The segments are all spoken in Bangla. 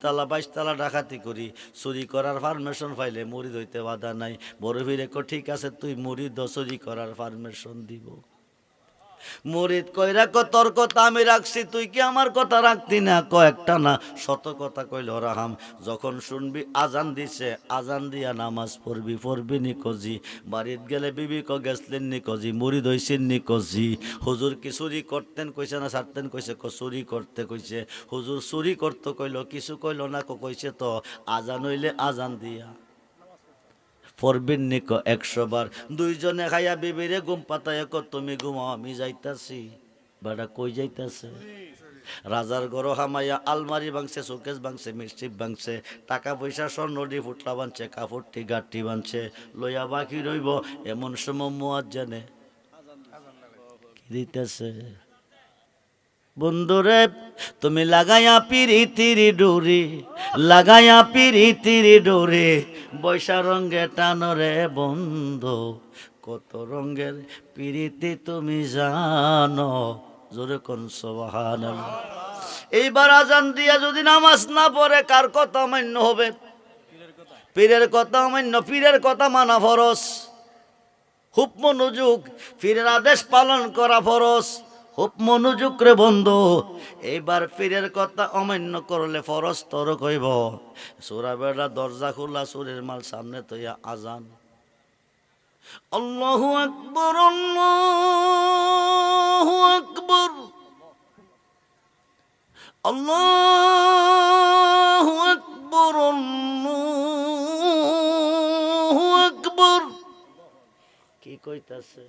তালা 22 তালা ডাকাতি করি, চুরি করার পারমিশন পাইলে মুরিদ হইতে বাধা নাই। বড় ফিরে ঠিক আছে, তুই মুরিদ চুরি করার পারমিশন দিব। মুরিদ কইরা তোর কথা আমি রাখছি, তুই কি আমার কথা রাখতি না? কয়েকটা না, শত কথা কইল রাহাম। যখন শুনবি আজান দিছে, আজান দিয়া নামাজ পড়বি, পড়বি নি কজি। বাড়িত গেলে বিবি গেছলেন নি কজি, মুরিদ হইছেন নি কজি। হুজুর কি চুরি করতেন কইছে না ছাড়তেন কইছে? চুরি করতে কইছে। হুজুর চুরি করতে কইল, কিছু কইল না, কইছে তো আজান হইলে আজান দিয়া পড়বেন নি 100 বার। দুইজনে খাইয়া বিবিরে ঘুম পাতায় তুমি ঘুমাও, আমি যাইতাছি। বেটা কই যাইতাছে? রাজার গড় হামাইয়া আলমারি ভাঙছে, শোকেস ভাঙছে, মিষ্টি ভাঙছে, টাকা পয়সা স্বর্ণটি ফুটলা বানছে, কাপড়টি গাঠটি বানছে, লইয়া বাকি রইব। এমন সময় মুয়াজ্জিনে কি দিতেছে? বন্ধুরে তুমি লাগাইয়া পিরিতির ডোরে, লাগাইয়া পিরিতির ডোরে, বৈশা রঙ্গে টানরে বন্ধু, কত রঙ্গের পিরিতি তুমি জানো। জোরে কোন সুবহানাল্লাহ। এইবার আজান দিয়া যদি নামাজ না পড়ে কার কথা মান্য হবে? পীরের কথা মান্য। পীরের কথা মানা ফরজ, খুব মনোযোগ। পীরের আদেশ পালন করা ফরজ, খুব মনোযোগ রে বন্ধু। এইবার পীরের কথা অমান্য করলে ফরজ তর কইব। সূরা বেড়া দরজা খোলা, সুরের মাল সামনে তৈয়া আজান। আল্লাহু আকবার, আল্লাহু আকবার, আল্লাহু আকবার, আল্লাহু আকবার। কি কইতাছে?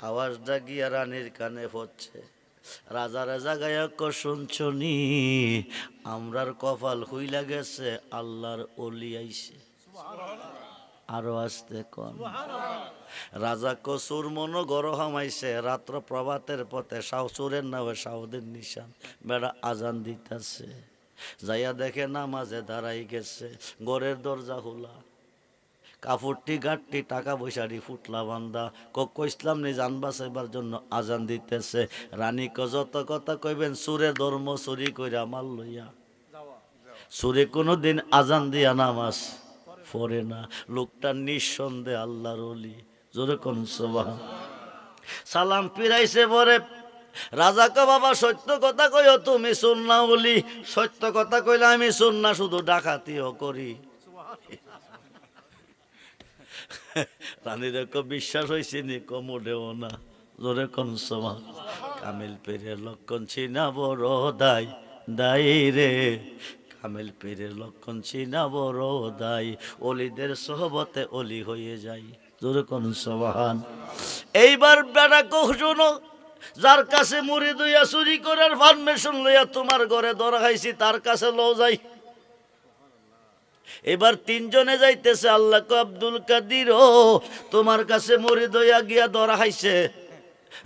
আওয়াজটা গিয়া রানীর কানে পড়ছে। রাজারা জাগায়া শুনছনি, আমরার কপাল হইলা গেছে, আল্লাহর ওলি আইছে। আরো আসতে কন। রাজা কসুর মনো গড় হামাইছে, রাত্র প্রভাতের পথে শাহসুরের নামে শাহদের নিশান। বেড়া আজান দিতেছে, যাইয়া দেখে নামাজে দাঁড়াই গেছে, ঘরের দরজা খোলা, কাপড়টি গাঠটি টাকা পয়সাটি ফুটলা বান্দা। ইসলাম নি জান বাঁচাইবার জন্য আজান দিতেছে। রানী যত কথা কইবেন, সুরে ধর্ম চুরি কইরা মাল লইয়া। সুরে কোনো দিন আজান দিয়া নামাজ পড়ে না। লোকটা নিঃসন্দেহে আল্লাহর ওলি। জোরে কোন সুবহান। সালাম ফিরাইছে পরে রাজা কো, বাবা সত্য কথা কইও, তুমি সুন্না বলি। সত্য কথা কইলে আমি সুন্না, শুধু ডাকাতিও করি। রানীর বিশ্বাস হয়েছে নি? মোটেও না। জোরে কোন সুবহান। কামিল পীরের লক্ষণ চিনা বড় দায়, দায় রে। কামিল পীরের লক্ষণ চিনা বড় দায়, অলিদের সোহবতে অলি হয়ে যায়। জোরে কোন সুবহান। এইবার বেটা শোনো, যার কাছে মুরিদ হইয়া চুরি করার পারমিশন লইয়া তোমার ঘরে ধরা খাইছি, তার কাছে লও যাই। এবার তিনজনে যাইতেছে। আল্লাহ কো, আব্দুল কাদির ও, তোমার কাছে মুরিদ হইয়া গিয়া ধরা খাইছে।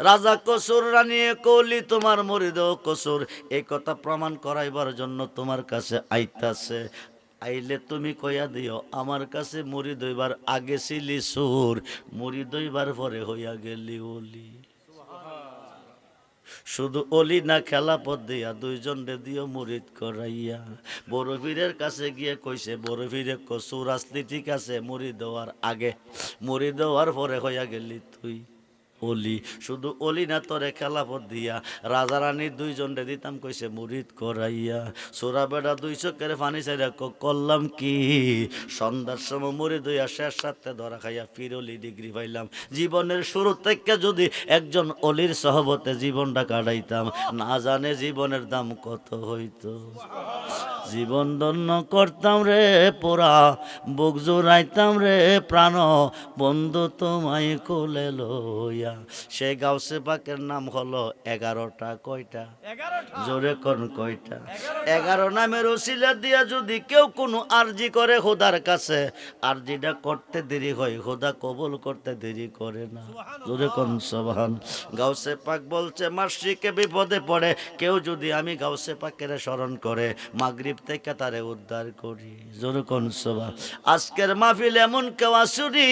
রাজা কসুর, রানী কলি, তোমার মুরিদ কসুর। এই কথা প্রমাণ করাইবার জন্য তোমার কাছে আইতাছে। আইলে তুমি কইয়া দিও, আমার কাছে মুরিদ হইবার আগে ছিলি সুর, মুরিদ হইবার পরে হইয়া গেলি ওলি। শুধু অলি না, খেলা পথ দিয়া দুইজন রে দিও মুরিদ করাইয়া। বড় পীরের কাছে গিয়ে কইছে, বড় পীরে কসুর আসলি ঠিক আছে, মুরিদ দেওয়ার আগে, মুরিদ দেওয়ার পরে হইয়া গেলি তুই অলি। শুধু অলি না, তোরে খেলাফত দিয়া রাজা রানী দুইজন রে দিতাম কইছে মুরিদ করাইয়া। সোরা বেড়া 2 চোখের পানি চাইরা করলাম কি, সন্ধ্যার সময় মুরিদ হইয়া শেষ সাথে ধরা খাইয়া ফির অলি ডিগ্রি পাইলাম। জীবনের শুরু থেকে যদি একজন অলির সহবতে জীবনটা কাটাইতাম, না জানে জীবনের দাম কত হইতো। জীবন ধন্য করতাম রে পোড়া, বুক জোড়াইতাম রে প্রাণ, বন্ধু তোমায় কোলে লইয়া। সে গাউসে পাকের নাম হলো 11টা। কয়টা? জোরে কোন কয়টা? 11 নামের ওসিলা দিয়া যদি কেউ কোনো আরজি করে খোদার কাছে, আরজিটা করতে দেরি হয়, খোদা কবুল করতে দেরি করে না। জোরে কোন সুবহান। গাউসে পাক বলছে, মাসরিকে বিপদে পড়ে কেউ যদি আমি গাউসে পাকের স্মরণ করে, মাগরিব মাগরিব থেকে তারে উদ্ধার করি। যেরকম সবা আজকের মাহফিল এমন কেউ আসুনি,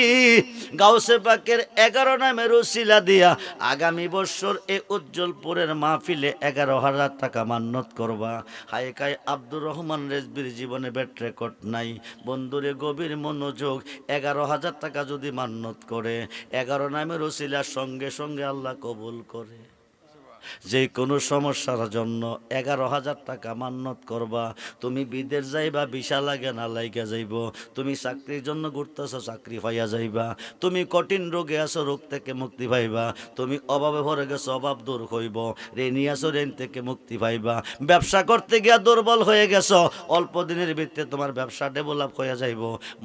গাউসে পাকের 11 নামের উসিলা দিয়া আগামী বছর এই উজ্জ্বলপুরের মাহফিলে 11,000 টাকা মান্নত করবা। হায়কায় আব্দুর রহমান রেজবির জীবনে ব্যাট রেকর্ড নাই। বন্ধুরে গভীর মনোযোগ, 11,000 টাকা যদি মান্নত করে 11 নামের উসিলার সঙ্গে সঙ্গে আল্লাহ কবুল করে। যে কোনো সমস্যার জন্য 11,000 টাকা মান্নত করবা। তুমি বিদেশ যাইবা, ভিসা লাগে না লাইগা যাইব। তুমি চাকরির জন্য ঘুরতেছ, চাকরি পাইয়া যাইবা। তুমি কঠিন রোগে আছো, রোগ থেকে মুক্তি পাইবা। তুমি অভাবে ভরে গেছো, অভাব দূর হইব। ঋণী আছো, ঋণ থেকে মুক্তি পাইবা। ব্যবসা করতে গিয়া দুর্বল হয়ে গেছো, অল্প দিনের ভিত্তিতে তোমার ব্যবসা ডেভেলপ হয়ে যাইব।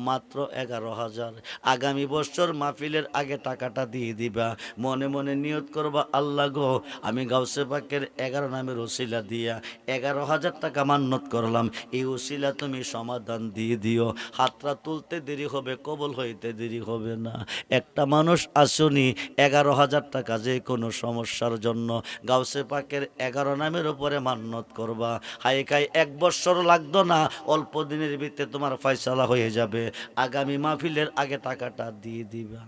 মাত্র 11,000। আগামী বছর মাহফিলের আগে টাকাটা দিয়ে দিবা। মনে মনে নিয়ত করবা, আল্লাহ গো, আমি গাউসে পাকের 11 নামের ওসিলা দিয়া 11,000 টাকা মান্নত করলাম। এই ওসিলা তুমি সমাধান দিয়ে দিও। হাতটা তুলতে দেরি হবে, কবুল হইতে দেরি হবে না। একটা মানুষ আসুনি 11,000 টাকা যে কোনো সমস্যার জন্য গাউসে পাকের 11 নামের উপরে মান্নত করবা। হাইকাই 1 বছর লাগতো না, অল্প দিনের ভিতরে তোমার ফয়সালা হয়ে যাবে। আগামী মাহফিলের আগে টাকাটা দিয়ে দিবা।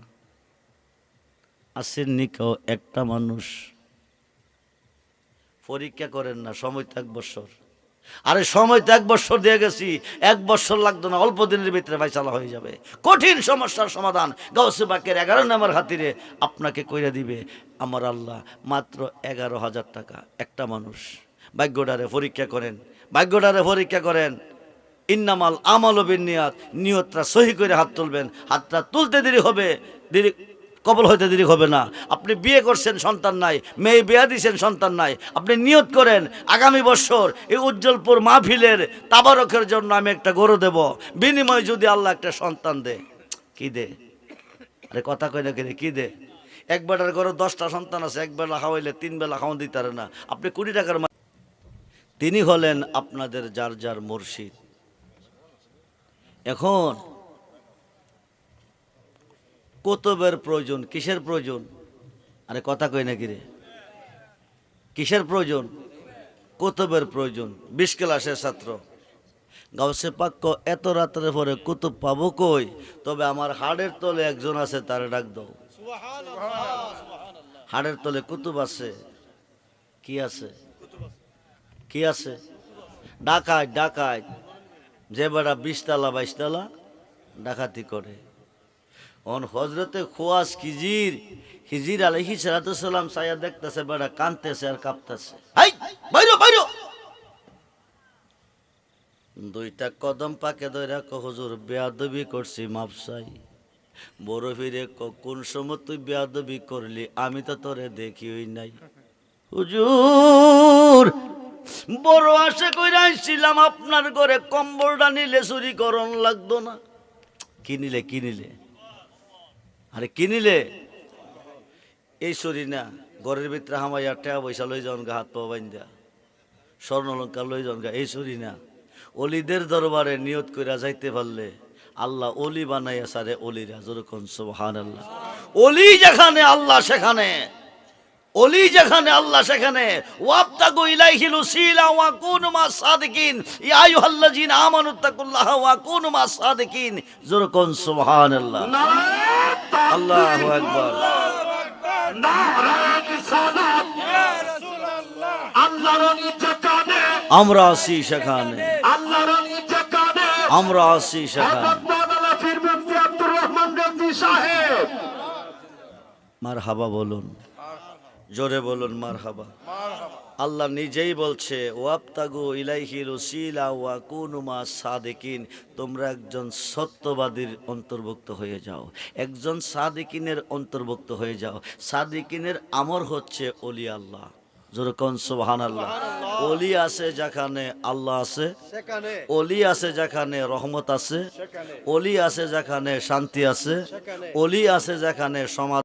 আসেননি কেউ একটা মানুষ? পরীক্ষা করেন না, সময় তো 1 বছর। আরে সময় তো 1 বছর দিয়ে গেছি, 1 বছর লাগতো না, অল্প দিনের ভিতরে ফয়সালা হয়ে যাবে। কঠিন সমস্যার সমাধান গাউসে পাকের 11 নামের খাতিরে আপনাকে কইরা দিবে আমার আল্লাহ। মাত্র 11,000 টাকা একটা মানুষ। ভাগ্যটারে পরীক্ষা করেন, ভাগ্যটারে পরীক্ষা করেন। ইন্নামাল আমালু বিন্নিয়াত, নিয়তটা সহি করে হাত তুলবেন। হাতটা তুলতে দেরি হবে, দেরি কবল হইতে দেরি হবে না। আপনি বিয়ে করছেন, সন্তান নাই, মেয়ে বিয়া দিয়েছেন, সন্তান নাই। আপনি নিয়ত করেন আগামী বছর এই উজ্জ্বলপুর মাহফিলের তাবারকের জন্য আমি একটা গরু দেব, বিনিময়ে যদি আল্লাহ একটা সন্তান দে। কি দে? আরে কথা কই না, কি দে? এক বেটার ঘরে 10টা সন্তান আছে, এক বেলা খাওয়াইলে 3 বেলা খাওয়ান দিতে পারে না। আপনি কোটি টাকার তিনি হলেন আপনাদের যার যার মুর্শিদ। এখন কুতুবের প্রয়োজন, কিসের প্রয়োজন? আরে কথা কই না রে, কিসের প্রয়োজন? কুতুবের প্রয়োজন। 20 ক্লাসের ছাত্র গাউসে পাক এত রাতের পরে কুতুব পাবো কই? তবে আমার হাড়ের তলে একজন আছে, তার ডাক দাও। হাড়ের তলে কুতুব আছে। কি আছে? কি আছে? ডাকাত, ডাকাত। যে বেড়া 20 তালা 22 তালা ডাকাতি করে। অন হজরতে খোয়াস খিজির আলাইহিস সালাতু সালাম ছায়া দেখতেছে, বেড়া কাঁদতেছে আর কাঁপতেছে। হাই বাইরো বাইরো। 2টা কদম পাকে ধইরা ক হুজুর বেয়াদবি করছি, মাফ চাই। বড় ফিরে কোন সময় তুই বেয়াদবি করলি? আমি তো তোরে দেখিই নাই। হুজুর বড় আশা কইরা আইছিলাম আপনার ঘরে, কম্বলটা নিলে চুরি করন লাগতো না। কি নিলে? কি নিলে? আরে কি নিলে? এই চুরি না, ঘরের ভিতরে হামাইয়া টেয়া পয়সা লই যাওন গা, হাত পা বাইন্দা স্বর্ণ অলঙ্কার লই যাওন গা, এই চুরি না। অলিদের দরবারে নিয়ত কইরা যাইতে পারলে আল্লাহ অলি বানাইয়া সারে অলিরা। যেরকম সুবহানাল্লাহ। অলি যেখানে আল্লাহ সেখানে, অলি যেখানে আল্লাহ সেখানে। ওয়াবতাগু ইলাইহিল উসিলা ওয়া কুনু মাস সাদিকিন, ইয়া আইয়ুহাল্লাযিনা আমানুত্তাকুল্লাহা ওয়া কুনু মাস সাদিকিন। যেরকম সুবহানাল্লাহ। আল্লাহু আকবার। আমরা আছি সেখানে, আমরা আছি সেখানে। মারহাবা বলুন, জোরে বলুন মারহাবা। আল্লাহ নিজেই বলছে ওয়াবতাগু ইলাইহিল উসিলা ওয়া কুনু মাস সাদিকিন, তোমরা একজন সত্যবাদীর অন্তর্ভুক্ত হয়ে যাও, একজন সাদিকিনের অন্তর্ভুক্ত হয়ে যাও। সাদিকিনের আমর হচ্ছে ওলি আল্লাহ। যেরকম সুবহানাল্লাহ। ওলি আছে যেখানে আল্লাহ আছে, ওলি আছে যেখানে রহমত আছে, ওলি আছে যেখানে শান্তি আছে, ওলি আছে যেখানে সমাজ